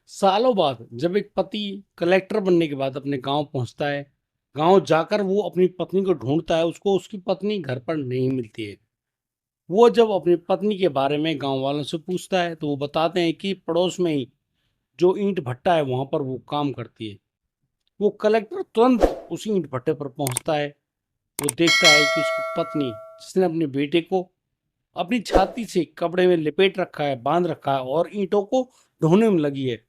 सालों बाद जब एक पति कलेक्टर बनने के बाद अपने गांव पहुंचता है, गांव जाकर वो अपनी पत्नी को ढूंढता है, उसको उसकी पत्नी घर पर नहीं मिलती है। वो जब अपनी पत्नी के बारे में गांव वालों से पूछता है तो वो बताते हैं कि पड़ोस में ही जो ईंट भट्टा है वहां पर वो काम करती है। वो कलेक्टर तुरंत उसी ईंट भट्टे पर पहुंचता है। वो देखता है कि उसकी पत्नी, जिसने अपने बेटे को अपनी छाती से कपड़े में लिपेट रखा है, बांध रखा है और ईंटों को ढोने में लगी है।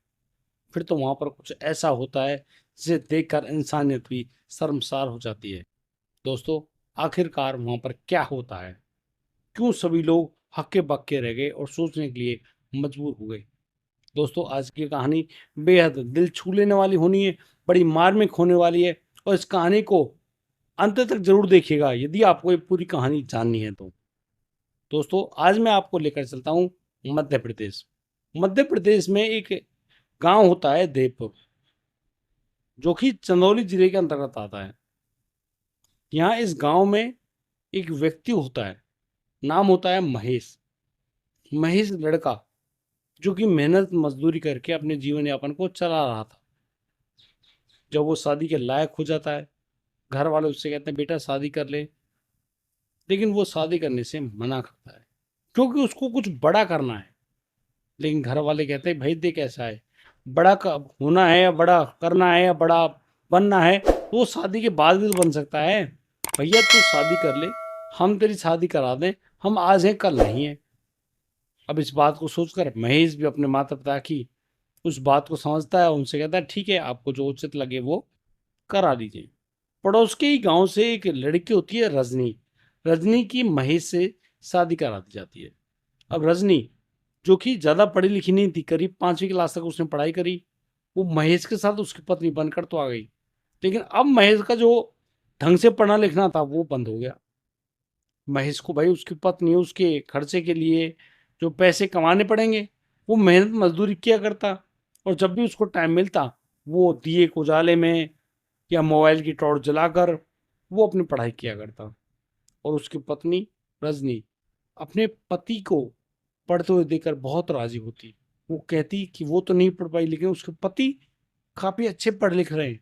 फिर तो वहां पर कुछ ऐसा होता है जिसे देखकर इंसानियत भी शर्मसार हो जाती है। दोस्तों, आखिरकार वहां पर क्या होता है? क्यों सभी लोग हक्के बक्के रह गए और सोचने के लिए मजबूर हो गए? दोस्तों, आज की कहानी बेहद दिल छू लेने वाली होनी है, बड़ी मार्मिक होने वाली है। और इस कहानी को अंत तक जरूर देखिएगा यदि आपको ये पूरी कहानी जाननी है तो। दोस्तों, आज मैं आपको लेकर चलता हूँ मध्य प्रदेश। मध्य प्रदेश में एक गांव होता है देवपुर, जो कि चंदौली जिले के अंतर्गत आता है। यहाँ इस गांव में एक व्यक्ति होता है, नाम होता है महेश। महेश लड़का जो कि मेहनत मजदूरी करके अपने जीवन यापन को चला रहा था। जब वो शादी के लायक हो जाता है, घर वाले उससे कहते हैं बेटा शादी कर ले, लेकिन वो शादी करने से मना करता है क्योंकि उसको कुछ बड़ा करना है। लेकिन घर वाले कहते हैं भाई देख ऐसा है, होना है या बड़ा करना है या बड़ा बनना है तो वो शादी के बाद भी तो बन सकता है। भैया तू शादी कर ले, हम तेरी शादी करा दें, हम आज हैं कल नहीं है। अब इस बात को सोचकर महेश भी अपने माता पिता की उस बात को समझता है, उनसे कहता है ठीक है, आपको जो उचित लगे वो करा दीजिए। पड़ोस के ही गांव से एक लड़की होती है रजनी। रजनी की महेश से शादी करा दी जाती है। अब रजनी, जो कि ज़्यादा पढ़ी लिखी नहीं थी, करीब 5वीं क्लास तक उसने पढ़ाई करी, वो महेश के साथ उसकी पत्नी बनकर तो आ गई। लेकिन अब महेश का जो ढंग से पढ़ना लिखना था वो बंद हो गया। महेश को भाई उसकी पत्नी उसके खर्चे के लिए जो पैसे कमाने पड़ेंगे वो मेहनत मजदूरी किया करता। और जब भी उसको टाइम मिलता वो दिए को उजाले में या मोबाइल की टॉर्च जलाकर वो अपनी पढ़ाई किया करता। और उसकी पत्नी रजनी अपने पति को पढ़ते हुए देखकर बहुत राजी होती। वो कहती कि वो तो नहीं पढ़ पाई लेकिन उसके पति काफी अच्छे पढ़ लिख रहे हैं।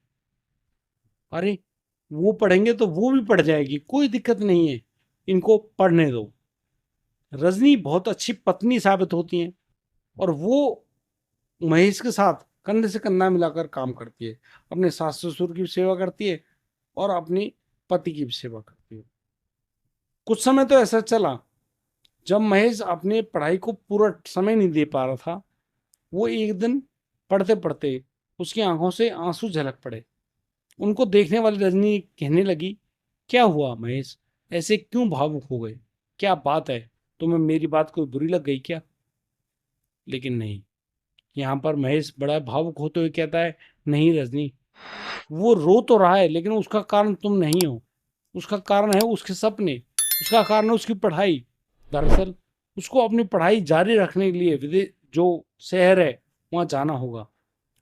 अरे, वो पढ़ेंगे तो वो भी पढ़ जाएगी, कोई दिक्कत नहीं है, इनको पढ़ने दो। रजनी बहुत अच्छी पत्नी साबित होती हैं और वो महेश के साथ कंधे से कंधा मिलाकर काम करती है। अपने सास ससुर की भी सेवा करती है और अपनी पति की भी सेवा करती है। कुछ समय तो ऐसा चला जब महेश अपने पढ़ाई को पूरा समय नहीं दे पा रहा था। वो एक दिन पढ़ते पढ़ते उसकी आंखों से आंसू झलक पड़े। उनको देखने वाली रजनी कहने लगी, क्या हुआ महेश, ऐसे क्यों भावुक हो गए? क्या बात है, तुम्हें मेरी बात कोई बुरी लग गई क्या? लेकिन नहीं, यहाँ पर महेश बड़ा भावुक होते हुए कहता है, नहीं रजनी, वो रो तो रहा है लेकिन उसका कारण तुम नहीं हो। उसका कारण है उसके सपने, उसका कारण है उसकी पढ़ाई। दरअसल उसको अपनी पढ़ाई जारी रखने के लिए विदेश जो शहर है वहाँ जाना होगा।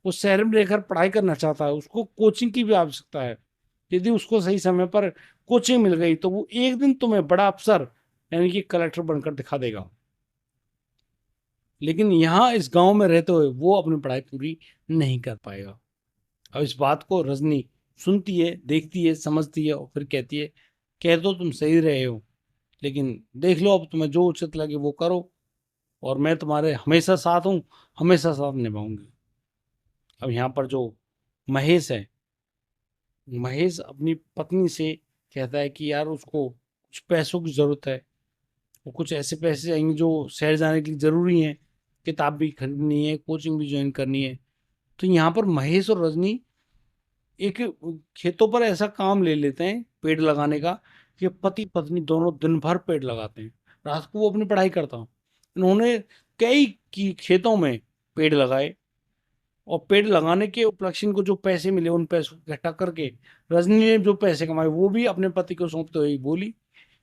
वो शहर में रहकर पढ़ाई करना चाहता है, उसको कोचिंग की भी आवश्यकता है। यदि उसको सही समय पर कोचिंग मिल गई तो वो एक दिन तुम्हें बड़ा अफसर यानी कि कलेक्टर बनकर दिखा देगा। लेकिन यहाँ इस गांव में रहते हुए वो अपनी पढ़ाई पूरी नहीं कर पाएगा। अब इस बात को रजनी सुनती है, देखती है, समझती है और फिर कहती है, कह दो तुम सही रहे हो, लेकिन देख लो अब तुम्हें जो उचित लगे वो करो, और मैं तुम्हारे हमेशा साथ हूँ, हमेशा साथ निभाऊंगी। अब यहाँ पर जो महेश है, महेश अपनी पत्नी से कहता है कि यार उसको कुछ पैसों की ज़रूरत है। वो कुछ ऐसे पैसे चाहिए जो शहर जाने के लिए ज़रूरी हैं, किताब भी खरीदनी है, कोचिंग भी ज्वाइन करनी है। तो यहाँ पर महेश और रजनी एक खेतों पर ऐसा काम ले लेते हैं पेड़ लगाने का कि पति पत्नी दोनों दिन भर पेड़ लगाते हैं। रात को वो अपनी पढ़ाई करता हूँ। इन्होंने कई की खेतों में पेड़ लगाए और पेड़ लगाने के उपलक्ष्य को जो पैसे मिले उन पैसों को इकट्ठा करके रजनी ने जो पैसे कमाए वो भी अपने पति को सौंपते हुए बोली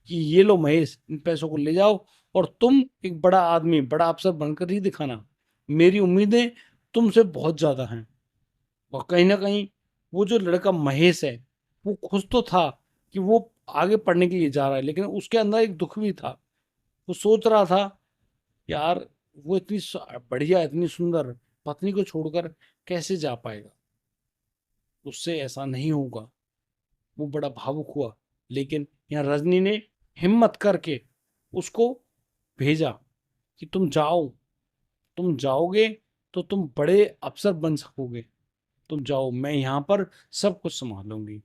कि ये लो महेश, इन पैसों को ले जाओ और तुम एक बड़ा आदमी, बड़ा अफसर बनकर ही दिखाना। मेरी उम्मीदें तुमसे बहुत ज्यादा हैं। और कहीं ना कहीं वो जो लड़का महेश है वो खुश तो था कि वो आगे पढ़ने के लिए जा रहा है, लेकिन उसके अंदर एक दुख भी था। वो सोच रहा था, यार वो इतनी बढ़िया, इतनी सुंदर पत्नी को छोड़कर कैसे जा पाएगा, उससे ऐसा नहीं होगा। वो बड़ा भावुक हुआ, लेकिन यहाँ रजनी ने हिम्मत करके उसको भेजा कि तुम जाओ, तुम जाओगे तो तुम बड़े अफसर बन सकोगे, तुम जाओ, मैं यहाँ पर सब कुछ संभालूंगी।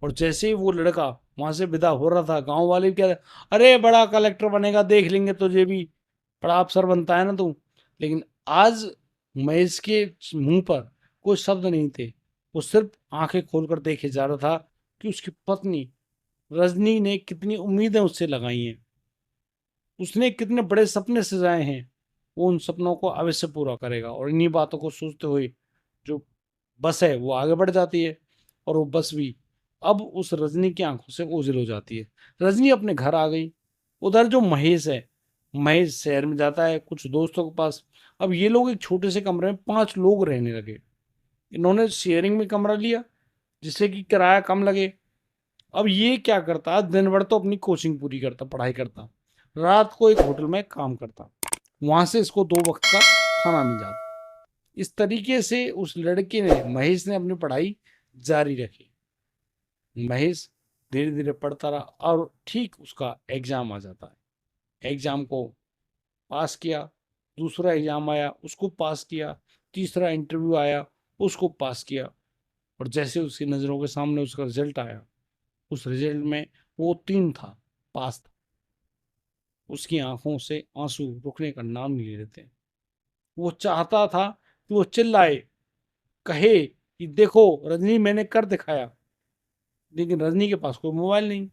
और जैसे ही वो लड़का वहां से विदा हो रहा था, गांव वाले भी कह रहे, अरे बड़ा कलेक्टर बनेगा, देख लेंगे तुझे भी, बड़ा अफसर बनता है ना तू। लेकिन आज महेश के मुंह पर कोई शब्द नहीं थे। वो सिर्फ आंखें खोलकर देखे जा रहा था कि उसकी पत्नी रजनी ने कितनी उम्मीदें उससे लगाई हैं, उसने कितने बड़े सपने सजाए हैं, वो उन सपनों को अवश्य पूरा करेगा। और इन्हीं बातों को सोचते हुए जो बस है वो आगे बढ़ जाती है, और वो बस भी अब उस रजनी की आंखों से ओझल हो जाती है। रजनी अपने घर आ गई। उधर जो महेश है, महेश शहर में जाता है कुछ दोस्तों के पास। अब ये लोग एक छोटे से कमरे में 5 लोग रहने लगे। इन्होंने शेयरिंग में कमरा लिया जिससे कि किराया कम लगे। अब ये क्या करता, दिन भर तो अपनी कोचिंग पूरी करता, पढ़ाई करता, रात को एक होटल में काम करता, वहां से इसको 2 वक्त का खाना मिल जाता। इस तरीके से उस लड़के ने, महेश ने, अपनी पढ़ाई जारी रखी। महेश धीरे धीरे पढ़ता रहा और ठीक उसका एग्जाम आ जाता है। एग्जाम को पास किया, दूसरा एग्जाम आया, उसको पास किया, तीसरा इंटरव्यू आया, उसको पास किया। और जैसे उसकी नज़रों के सामने उसका रिजल्ट आया, उस रिजल्ट में वो 3 था, पास था। उसकी आंखों से आंसू रुकने का नाम नहीं ले रहे थे। वो चाहता था कि वो चिल्लाए, कहे कि देखो रजनी, मैंने कर दिखाया। लेकिन रजनी के पास कोई मोबाइल नहीं,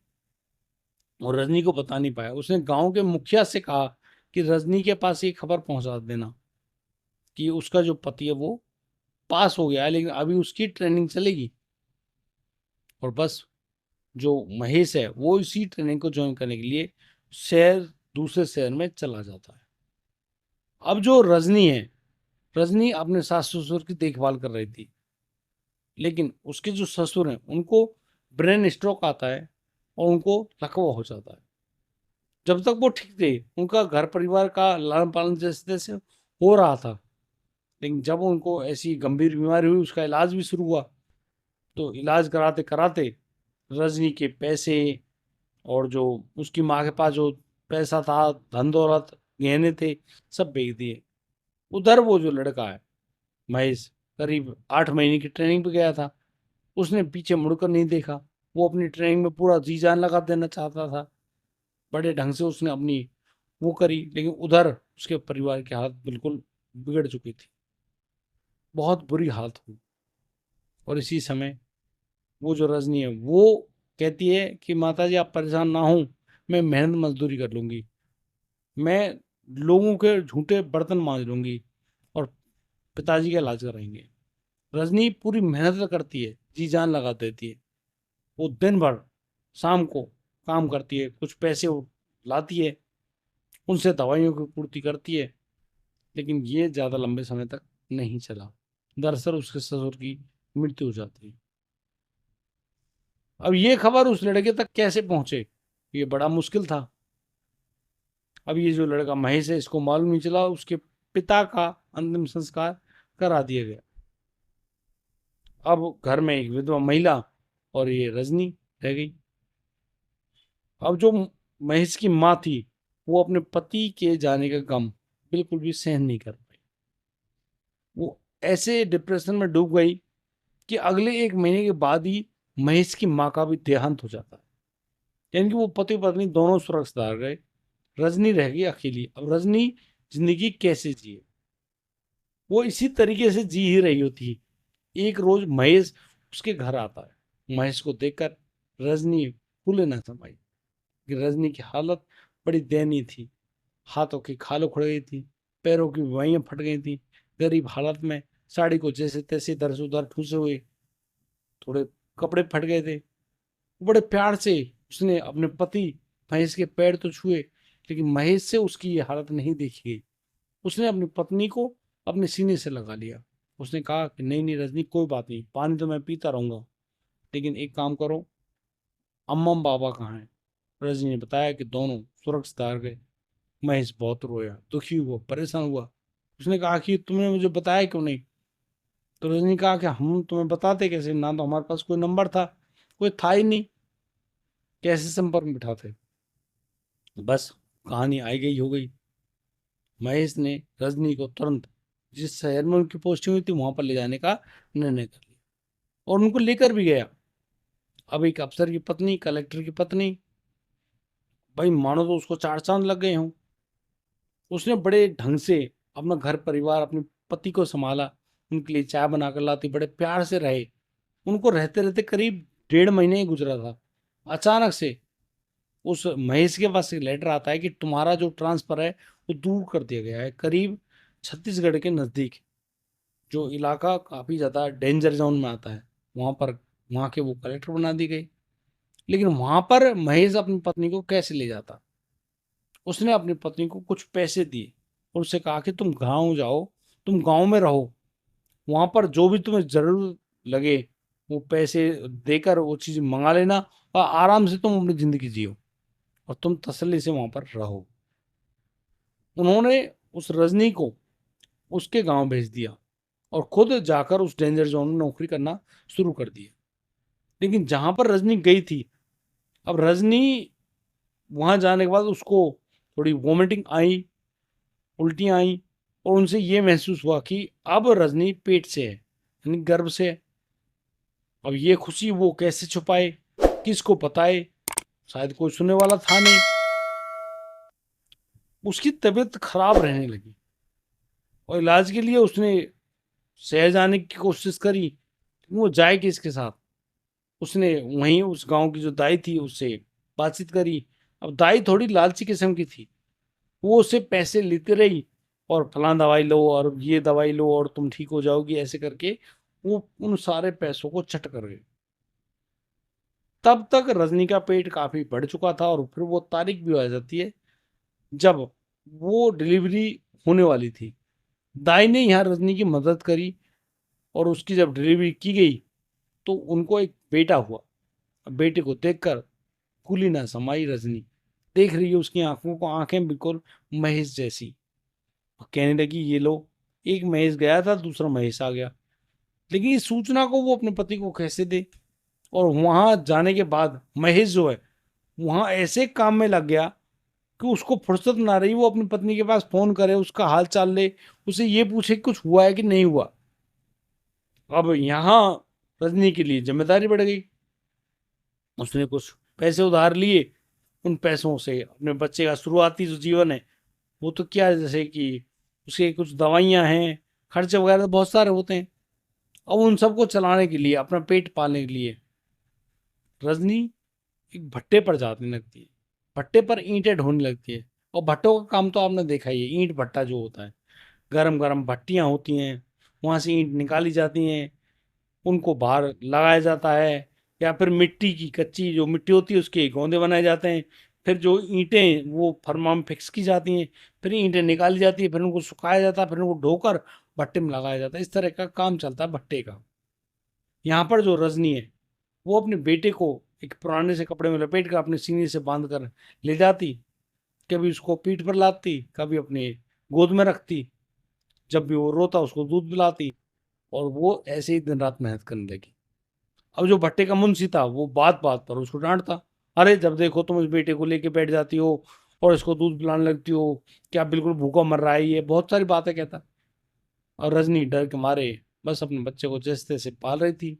और रजनी को बता नहीं पाया। उसने गांव के मुखिया से कहा कि रजनी के पास ये खबर पहुंचा देना कि उसका जो पति है वो पास हो गया है, लेकिन अभी उसकी ट्रेनिंग चलेगी। और बस जो महेश है वो इसी ट्रेनिंग को ज्वाइन करने के लिए शहर, दूसरे शहर में चला जाता है। अब जो रजनी है, रजनी अपने सास ससुर की देखभाल कर रही थी, लेकिन उसके जो ससुर हैं उनको ब्रेन स्ट्रोक आता है और उनको लकवा हो जाता है। जब तक वो ठीक थे, उनका घर परिवार का लालन पालन जैसे तैसे हो रहा था, लेकिन जब उनको ऐसी गंभीर बीमारी हुई, उसका इलाज भी शुरू हुआ, तो इलाज कराते कराते रजनी के पैसे और जो उसकी माँ के पास जो पैसा था, धन दौलत, गहने थे, सब बेच दिए। उधर वो जो लड़का है महेश, करीब 8 महीने की ट्रेनिंग पे गया था, उसने पीछे मुड़कर नहीं देखा। वो अपनी ट्रेनिंग में पूरा जी जान लगा देना चाहता था, बड़े ढंग से उसने अपनी वो करी। लेकिन उधर उसके परिवार की हालत बिल्कुल बिगड़ चुकी थी, बहुत बुरी हालत हुई। और इसी समय वो जो रजनी है वो कहती है कि माता जी आप परेशान ना हो, मैं मेहनत मजदूरी कर लूंगी, मैं लोगों के झूठे बर्तन मांज लूंगी और पिताजी का इलाज कराएंगे। रजनी पूरी मेहनत करती है, जी जान लगा देती है। वो दिन भर शाम को काम करती है, कुछ पैसे लाती है, उनसे दवाइयों की पूर्ति करती है। लेकिन ये ज़्यादा लंबे समय तक नहीं चला। दरअसल उसके ससुर की मृत्यु हो जाती है। अब ये खबर उस लड़के तक कैसे पहुंचे, ये बड़ा मुश्किल था। अब ये जो लड़का महेश है, इसको मालूम नहीं चला, उसके पिता का अंतिम संस्कार करा दिया गया। अब घर में एक विधवा महिला और ये रजनी रह गई। अब जो महेश की माँ थी, वो अपने पति के जाने का गम बिल्कुल भी सहन नहीं कर पाई। वो ऐसे डिप्रेशन में डूब गई कि अगले 1 महीने के बाद ही महेश की माँ का भी देहांत हो जाता है। यानी कि वो पति पत्नी दोनों सुरक्षित रह गए, रजनी रह गई अकेली। अब रजनी जिंदगी कैसे जिए, वो इसी तरीके से जी ही रही होती। एक रोज महेश उसके घर आता है। महेश को देखकर रजनी फूले न समाई कि रजनी की हालत बड़ी दयनीय थी। हाथों की खाल उखड़ गई थी, पैरों की बाइयां फट गई थी, गरीब हालत में, साड़ी को जैसे तैसे इधर से उधर ठूसे हुए, थोड़े कपड़े फट गए थे। बड़े प्यार से उसने अपने पति महेश के पैर तो छुए, लेकिन महेश से उसकी ये हालत नहीं देखी गई। उसने अपनी पत्नी को अपने सीने से लगा लिया। उसने कहा कि नहीं नहीं रजनी, कोई बात नहीं, पानी तो मैं पीता रहूंगा, लेकिन एक काम करो, अम्मा बाबा कहाँ हैं। रजनी ने बताया कि दोनों सुरक्षित आ गए। महेश बहुत रोया, दुखी हुआ, परेशान हुआ। उसने कहा कि तुमने मुझे बताया क्यों नहीं? तो रजनी ने कहा कि हम तुम्हें बताते कैसे, ना तो हमारे पास कोई नंबर था, कोई था ही नहीं, कैसे संपर्क में बिठाते। बस कहानी आई गई हो गई। महेश ने रजनी को तुरंत जिस शहर में उनकी पोस्टिंग हुई थी वहां पर ले जाने का निर्णय कर लिया, और उनको लेकर भी गया। अब एक अफसर की पत्नी, कलेक्टर की पत्नी, भाई मानो तो उसको चार चांद लग गए हों। उसने बड़े ढंग से अपना घर परिवार, अपने पति को संभाला, उनके लिए चाय बनाकर लाती, बड़े प्यार से रहे। उनको रहते रहते करीब 1.5 महीने ही गुजरा था। अचानक से उस महेश के पास एक लेटर आता है कि तुम्हारा जो ट्रांसफर है वो दूर कर दिया गया है, करीब छत्तीसगढ़ के नज़दीक, जो इलाका काफ़ी ज़्यादा डेंजर जोन में आता है, वहाँ पर, वहाँ के वो कलेक्टर बना दी गई। लेकिन वहाँ पर महेश अपनी पत्नी को कैसे ले जाता? उसने अपनी पत्नी को कुछ पैसे दिए और उससे कहा कि तुम गाँव जाओ, तुम गाँव में रहो, वहाँ पर जो भी तुम्हें ज़रूरत लगे वो पैसे देकर वो चीज़ मंगा लेना, और आराम से तुम अपनी ज़िंदगी जियो और तुम तसल्ली से वहाँ पर रहो। उन्होंने उस रजनी को उसके गांव भेज दिया और खुद जाकर उस डेंजर जोन में नौकरी करना शुरू कर दिया। लेकिन जहां पर रजनी गई थी, अब रजनी वहां जाने के बाद उसको थोड़ी वोमिटिंग आई, उल्टियां आई, और उनसे ये महसूस हुआ कि अब रजनी पेट से है, यानी गर्भ से है। अब ये खुशी वो कैसे छुपाए, किसको बताए? शायद कोई सुनने वाला था नहीं। उसकी तबीयत खराब रहने लगी और इलाज के लिए उसने शहर जाने की कोशिश करी। वो जाए किसके साथ? उसने वहीं उस गांव की जो दाई थी उससे बातचीत करी। अब दाई थोड़ी लालची किस्म की थी, वो उससे पैसे लेती रही और फलां दवाई लो और ये दवाई लो और तुम ठीक हो जाओगी, ऐसे करके वो उन सारे पैसों को चट कर गए। तब तक रजनी का पेट काफी बढ़ चुका था और फिर वो तारीख भी आ जाती है जब वो डिलीवरी होने वाली थी। दाई ने यहाँ रजनी की मदद करी और उसकी जब डिलीवरी की गई तो उनको एक बेटा हुआ। बेटे को देखकर कुली ना समाई रजनी, देख रही है उसकी आंखों को, आंखें बिल्कुल महेश जैसी। और कहने लगी ये लो, एक महेश गया था, दूसरा महेश आ गया। लेकिन इस सूचना को वो अपने पति को कैसे दे? और वहां जाने के बाद महेश जो है वहां ऐसे काम में लग गया कि उसको फुर्सत ना रही वो अपनी पत्नी के पास फोन करे, उसका हाल चाल ले, उसे ये पूछे कि कुछ हुआ है कि नहीं हुआ। अब यहाँ रजनी के लिए जिम्मेदारी बढ़ गई। उसने कुछ पैसे उधार लिए, उन पैसों से अपने बच्चे का शुरुआती जो जीवन है वो तो क्या है, जैसे कि उसके कुछ दवाइयाँ हैं, खर्चे वगैरह तो बहुत सारे होते हैं। अब उन सबको चलाने के लिए, अपना पेट पालने के लिए रजनी एक भट्टे पर जाने लगती है, भट्टे पर ईंटें ढोने लगती है। और भट्टों का काम तो आपने देखा ही है, ईंट भट्टा जो होता है, गरम गरम भट्टियाँ होती हैं, वहाँ से ईंट निकाली जाती हैं, उनको बाहर लगाया जाता है, या फिर मिट्टी की कच्ची जो मिट्टी होती है उसके गोंदे बनाए जाते हैं। फिर जो ईंटें वो फर्मा में फिक्स की जाती हैं, फिर ईंटें निकाली जाती है, फिर उनको सुखाया जाता है, फिर उनको ढोकर भट्टे में लगाया जाता है। इस तरह का काम चलता है भट्टे का। यहाँ पर जो रजनी है वो अपने बेटे को एक पुराने से कपड़े में लपेट कर अपने सीने से बांध कर ले जाती, कभी उसको पीठ पर लाती, कभी अपने गोद में रखती, जब भी वो रोता उसको दूध पिलाती, और वो ऐसे ही दिन रात मेहनत करने लगी। अब जो भट्टे का मुंशी था वो बात बात पर उसको डांटता, अरे जब देखो तुम इस बेटे को लेके बैठ जाती हो और इसको दूध पिलाने लगती हो, क्या बिल्कुल भूखा मर रहा है, ये बहुत सारी बातें कहता। और रजनी डर के मारे बस अपने बच्चे को जैसे तैसे पाल रही थी।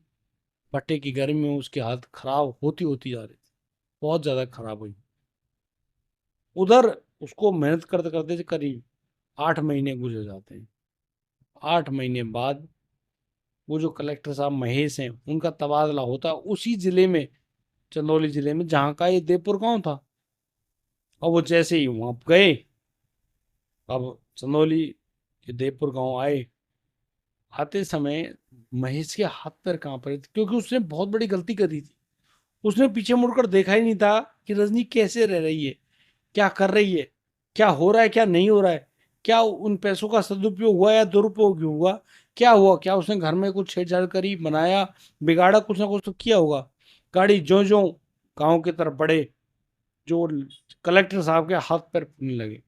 भट्टे की गर्मी में उसकी हालत खराब होती होती जा रही थी, बहुत ज्यादा खराब हुई। उधर उसको मेहनत करते करते करीब 8 महीने गुजर जाते हैं। 8 महीने बाद वो जो कलेक्टर साहब महेश हैं उनका तबादला होता है उसी जिले में, चंदौली जिले में, जहाँ का ये देवपुर गांव था। और वो जैसे ही वहां गए, अब चंदौली के देवपुर गांव आए, आते समय महेश के हाथ पैर कांप रहे थे क्योंकि उसने बहुत बड़ी गलती करी थी। उसने पीछे मुड़कर देखा ही नहीं था कि रजनी कैसे रह रही है, क्या कर रही है, क्या हो रहा है, क्या नहीं हो रहा है, क्या उन पैसों का सदुपयोग हुआ या दुरुपयोग हुआ, क्या हुआ, क्या उसने घर में कुछ छेड़छाड़ करी, बनाया, बिगाड़ा, कुछ ना कुछ तो किया होगा। गाड़ी जो जो गांव की तरफ बढ़े, जो कलेक्टर साहब के हाथ पैर फूलने लगे,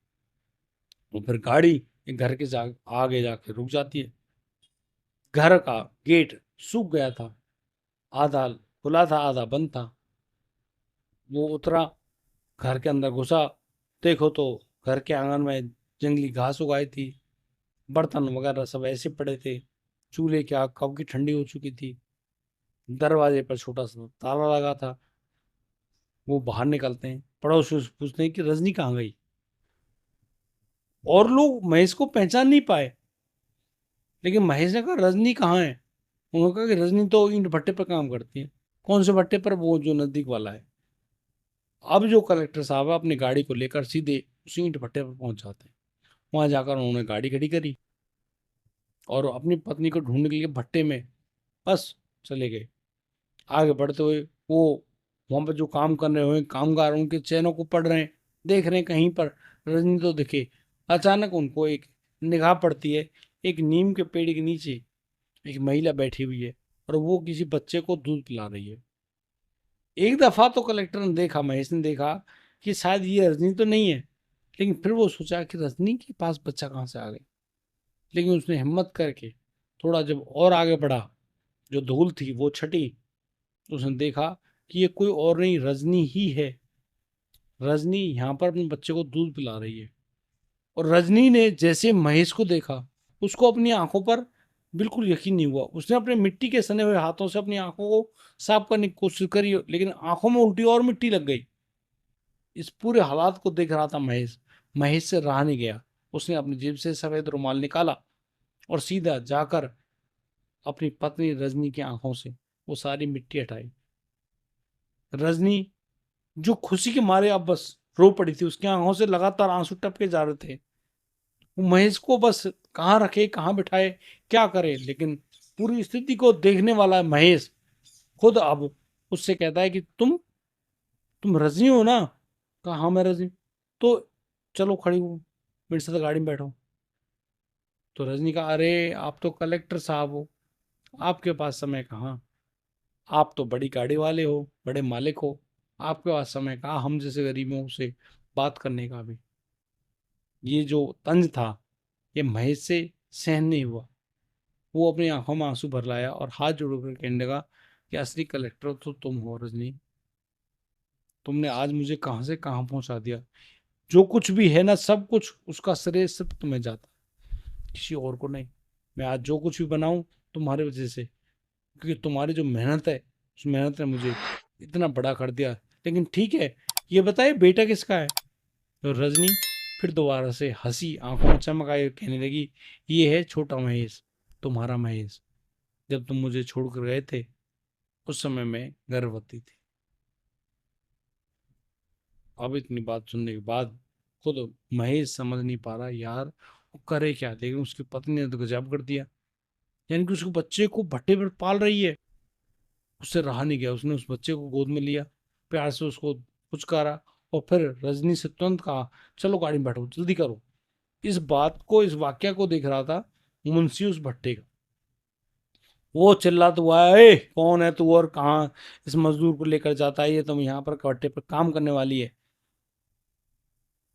तो फिर गाड़ी एक घर के आगे जाके रुक जाती है। घर का गेट सूख गया था, आधा खुला था आधा बंद था। वो उतरा, घर के अंदर घुसा, देखो तो घर के आंगन में जंगली घास उगाई थी, बर्तन वगैरह सब ऐसे पड़े थे, चूल्हे की आग कब की ठंडी हो चुकी थी, दरवाजे पर छोटा सा ताला लगा था। वो बाहर निकलते हैं, पड़ोसी से पूछते हैं कि रजनी कहाँ गई। और लोग महेश को पहचान नहीं पाए, लेकिन महेश ने कहा रजनी कहाँ है। उन्होंने कहा कि रजनी तो ईंट भट्टे पर काम करती है। कौन से भट्टे पर? वो जो नजदीक वाला है। अब जो कलेक्टर साहब है अपनी गाड़ी को लेकर सीधे उसी ईंट भट्टे पर पहुंच जाते हैं। वहां जाकर उन्होंने गाड़ी खड़ी करी और अपनी पत्नी को ढूंढने के लिए भट्टे में बस चले गए। आगे बढ़ते हुए वो वहां पर जो काम करने हुए कामगार उनके चैनों को पढ़ रहे हैं, देख रहे हैं कहीं पर रजनी तो दिखे। अचानक उनको एक निगाह पड़ती है, एक नीम के पेड़ के नीचे एक महिला बैठी हुई है और वो किसी बच्चे को दूध पिला रही है। एक दफा तो कलेक्टर ने देखा, महेश ने देखा कि शायद ये रजनी तो नहीं है, लेकिन फिर वो सोचा कि रजनी के पास बच्चा कहाँ से आ गया। लेकिन उसने हिम्मत करके थोड़ा जब और आगे बढ़ा, जो धूल थी वो छटी, तो उसने देखा कि ये कोई और नहीं रजनी ही है। रजनी यहाँ पर अपने बच्चे को दूध पिला रही है। और रजनी ने जैसे महेश को देखा, उसको अपनी आंखों पर बिल्कुल यकीन नहीं हुआ। उसने अपने मिट्टी के सने हुए हाथों से अपनी आंखों को साफ करने की कोशिश करी, लेकिन आंखों में उल्टी और मिट्टी लग गई। इस पूरे हालात को देख रहा था महेश। महेश से रहा नहीं गया। उसने अपनी जेब से सफेद रुमाल निकाला और सीधा जाकर अपनी पत्नी रजनी की आंखों से वो सारी मिट्टी हटाई। रजनी जो खुशी के मारे अब बस रो पड़ी थी, उसकी आंखों से लगातार आंसू टपके जा रहे थे। वो महेश को बस कहाँ रखे, कहाँ बिठाए, क्या करे। लेकिन पूरी स्थिति को देखने वाला महेश खुद अब उससे कहता है कि तुम रजनी हो ना? कहा हाँ मैं रजनी। तो चलो खड़ी हो, मेरे साथ गाड़ी में बैठो। तो रजनी का अरे आप तो कलेक्टर साहब हो, आपके पास समय कहाँ? आप तो बड़ी गाड़ी वाले हो, बड़े मालिक हो, आपके पास समय कहाँ हम जैसे गरीबों से बात करने का भी। ये जो तंज था ये महेश से सहन नहीं हुआ। वो अपनी आंखों में आंसू भर लाया और हाथ जोड़कर कहने लगा कि असली कलेक्टर तो तुम हो रजनी। तुमने आज मुझे कहाँ से कहाँ पहुंचा दिया। जो कुछ भी है ना, सब कुछ उसका श्रेय सिर्फ तुम्हें जाता, किसी और को नहीं। मैं आज जो कुछ भी बनाऊं तुम्हारे वजह से, क्योंकि तुम्हारी जो मेहनत है उस मेहनत ने मुझे इतना बड़ा कर दिया। लेकिन ठीक है, ये बताइए बेटा किसका है? तो रजनी फिर दोबारा से हंसी, आंखों में चमक आई, कहने लगी ये है छोटा महेश, तुम्हारा महेश। जब तुम मुझे छोड़कर गए थे उस समय मैं गर्भवती थी। अब इतनी बात सुनने के बाद खुद महेश समझ नहीं पा रहा यार वो करे क्या, लेकिन उसकी पत्नी ने तो गजब कर दिया। यानी कि उसके बच्चे को भट्टे पर पाल रही है। उससे रहा नहीं गया, उसने उस बच्चे को गोद में लिया, प्यार से उसको पुचकारा और फिर रजनी से तुरंत कहा चलो गाड़ी में बैठो, जल्दी करो। इस बात को, इस वाक्य को देख रहा था मुंशी उस भट्टे का। वो चिल्लाता हुआ ए कौन है तू और कहाँ इस मजदूर को लेकर जाता है, ये तुम यहाँ पर भट्टे पर काम करने वाली है।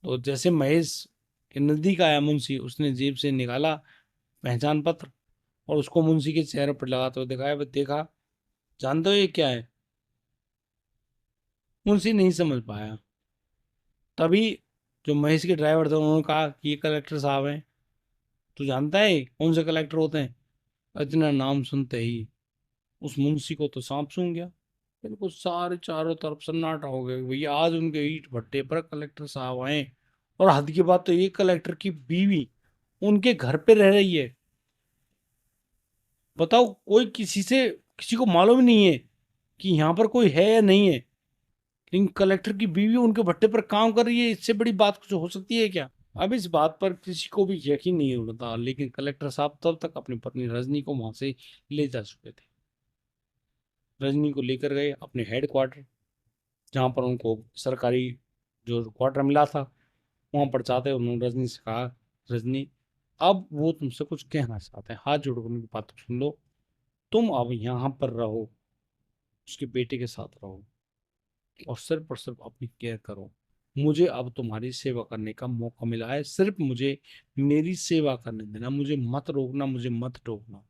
तो जैसे महेश के नजदीक आया मुंशी, उसने जेब से निकाला पहचान पत्र और उसको मुंशी के चेहरे पर लगाते हुए दिखाया। देखा, जानते हो ये क्या है? मुंशी नहीं समझ पाया। तभी जो महेश के ड्राइवर थे उन्होंने कहा कि ये कलेक्टर साहब हैं। तू जानता है कौन से कलेक्टर होते हैं? इतना नाम सुनते ही उस मुंशी को तो सांप सूंघ गया। बिल्कुल सारे चारों तरफ सन्नाटा हो गया। भैया आज उनके ईंट भट्टे पर कलेक्टर साहब आए, और हद की बात तो ये कलेक्टर की बीवी उनके घर पे रह रही है। बताओ, कोई किसी को मालूम ही नहीं है कि यहाँ पर कोई है या नहीं है, लेकिन कलेक्टर की बीवी उनके भट्टे पर काम कर रही है। इससे बड़ी बात कुछ हो सकती है क्या? अब इस बात पर किसी को भी यकीन नहीं होता, लेकिन कलेक्टर साहब तब तक अपनी पत्नी रजनी को वहां से ले जा चुके थे। रजनी को लेकर गए अपने हेड क्वार्टर, जहाँ पर उनको सरकारी जो क्वार्टर मिला था वहां पर जाते उन्होंने रजनी से कहा रजनी अब वो तुमसे कुछ कहना चाहते हैं, हाथ जोड़कर उनकी बात सुन लो। तुम अब यहाँ पर रहो, उसके बेटे के साथ रहो और सिर्फ अपनी केयर करो। मुझे अब तुम्हारी सेवा करने का मौका मिला है, सिर्फ मुझे मेरी सेवा करने देना, मुझे मत रोकना, मुझे मत टोकना।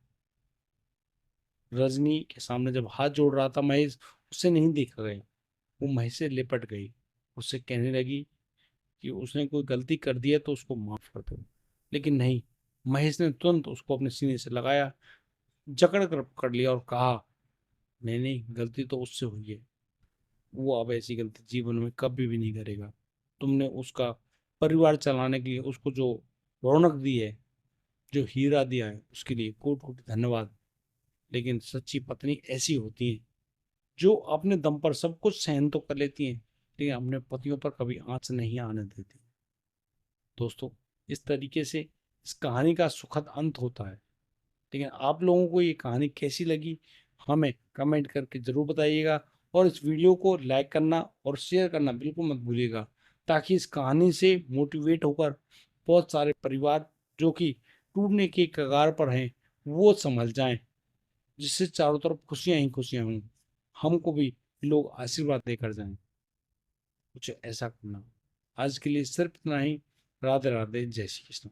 रजनी के सामने जब हाथ जोड़ रहा था महेश, उसे नहीं देखा गया। वो महेश से लिपट गई, उससे कहने लगी कि उसने कोई गलती कर दी है तो उसको माफ कर दो। लेकिन नहीं, महेश ने तुरंत उसको अपने सीने से लगाया, जकड़ कर पकड़ लिया और कहा, नहीं नहीं, गलती तो उससे हुई है, वो अब ऐसी गलती जीवन में कभी भी नहीं करेगा। तुमने उसका परिवार चलाने के लिए उसको जो रौनक दी है, जो हीरा दिया है, उसके लिए कोटि कोटि धन्यवाद। लेकिन सच्ची पत्नी ऐसी होती है जो अपने दम पर सब कुछ सहन तो कर लेती हैं, लेकिन अपने पतियों पर कभी आंच नहीं आने देती। दोस्तों, इस तरीके से इस कहानी का सुखद अंत होता है। लेकिन आप लोगों को ये कहानी कैसी लगी, हमें कमेंट करके ज़रूर बताइएगा। और इस वीडियो को लाइक करना और शेयर करना बिल्कुल मत भूलिएगा, ताकि इस कहानी से मोटिवेट होकर बहुत सारे परिवार जो कि टूटने के कगार पर हैं, वो संभल जाएं, जिससे चारों तरफ खुशियां ही खुशियां हों, हमको भी लोग आशीर्वाद देकर जाएं। कुछ ऐसा करना। आज के लिए सिर्फ इतना ही। राधे राधे, जय श्री कृष्ण।